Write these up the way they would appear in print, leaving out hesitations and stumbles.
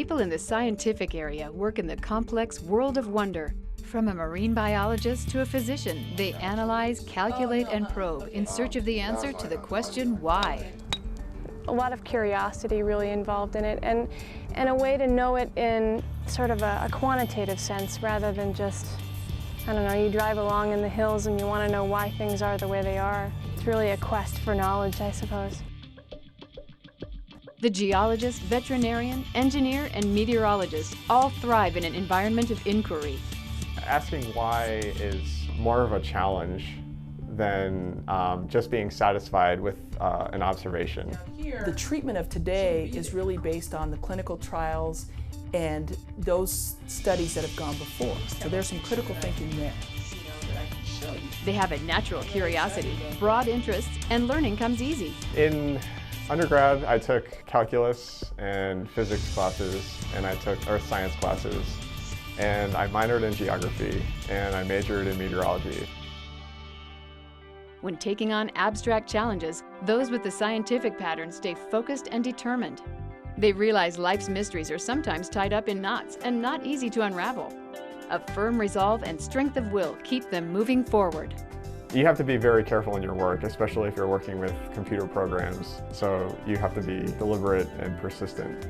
People in the scientific area work in the complex world of wonder. From a marine biologist to a physician, they analyze, calculate, and probe in search of the answer to the question why. A lot of curiosity really involved in it, and a way to know it in sort of a quantitative sense rather than just, I don't know, you drive along in the hills and you want to know why things are the way they are. It's really a quest for knowledge, I suppose. The geologist, veterinarian, engineer, and meteorologist all thrive in an environment of inquiry. Asking why is more of a challenge than just being satisfied with an observation. The treatment of today is really based on the clinical trials and those studies that have gone before. So there's some critical thinking there. They have a natural curiosity, broad interests, and learning comes easy. In undergrad, I took calculus and physics classes, and I took earth science classes, and I minored in geography, and I majored in meteorology. When taking on abstract challenges, those with the scientific pattern stay focused and determined. They realize life's mysteries are sometimes tied up in knots and not easy to unravel. A firm resolve and strength of will keep them moving forward. You have to be very careful in your work, especially if you're working with computer programs, so you have to be deliberate and persistent.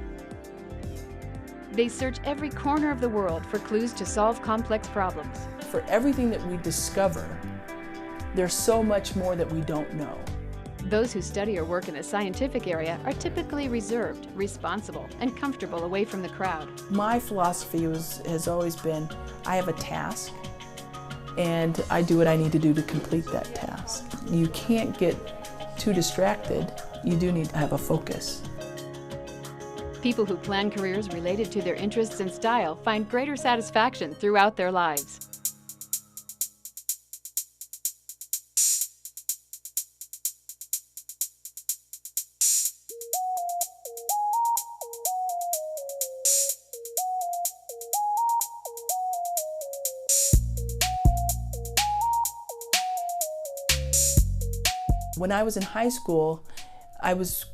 They search every corner of the world for clues to solve complex problems. For everything that we discover, there's so much more that we don't know. Those who study or work in the scientific area are typically reserved, responsible, and comfortable away from the crowd. My philosophy has always been, I have a task, and I do what I need to do to complete that task. You can't get too distracted. You do need to have a focus. People who plan careers related to their interests and style find greater satisfaction throughout their lives. When I was in high school, I was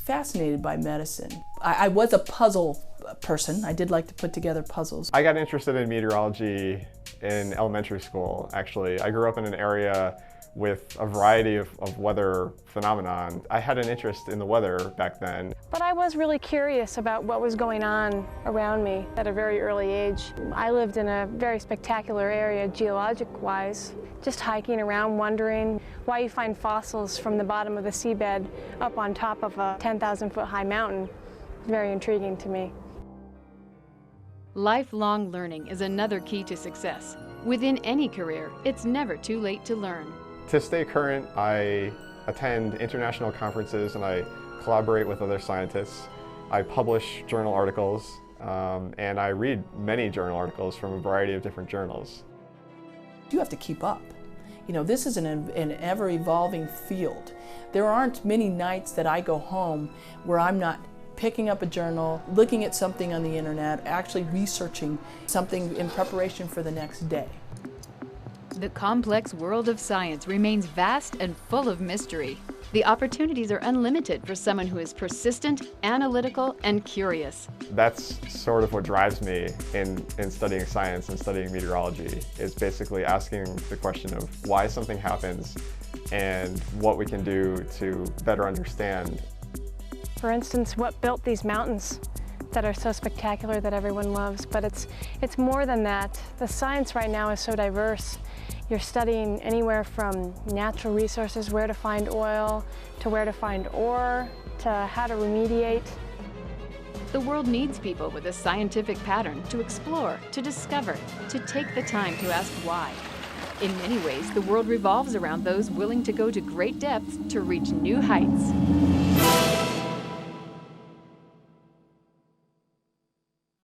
fascinated by medicine. I was a puzzle person. I did like to put together puzzles. I got interested in meteorology in elementary school, actually. I grew up in an area with a variety of weather phenomenon. I had an interest in the weather back then. But I was really curious about what was going on around me at a very early age. I lived in a very spectacular area geologic-wise, just hiking around wondering why you find fossils from the bottom of the seabed up on top of a 10,000-foot high mountain. Very intriguing to me. Lifelong learning is another key to success. Within any career, it's never too late to learn. To stay current, I attend international conferences and I collaborate with other scientists. I publish journal articles and I read many journal articles from a variety of different journals. You have to keep up. You know, this is an ever-evolving field. There aren't many nights that I go home where I'm not picking up a journal, looking at something on the internet, actually researching something in preparation for the next day. The complex world of science remains vast and full of mystery. The opportunities are unlimited for someone who is persistent, analytical, and curious. That's sort of what drives me in studying science and studying meteorology, is basically asking the question of why something happens and what we can do to better understand. For instance, what built these mountains that are so spectacular that everyone loves? But it's more than that. The science right now is so diverse. You're studying anywhere from natural resources, where to find oil, to where to find ore, to how to remediate. The world needs people with a scientific pattern to explore, to discover, to take the time to ask why. In many ways, the world revolves around those willing to go to great depths to reach new heights.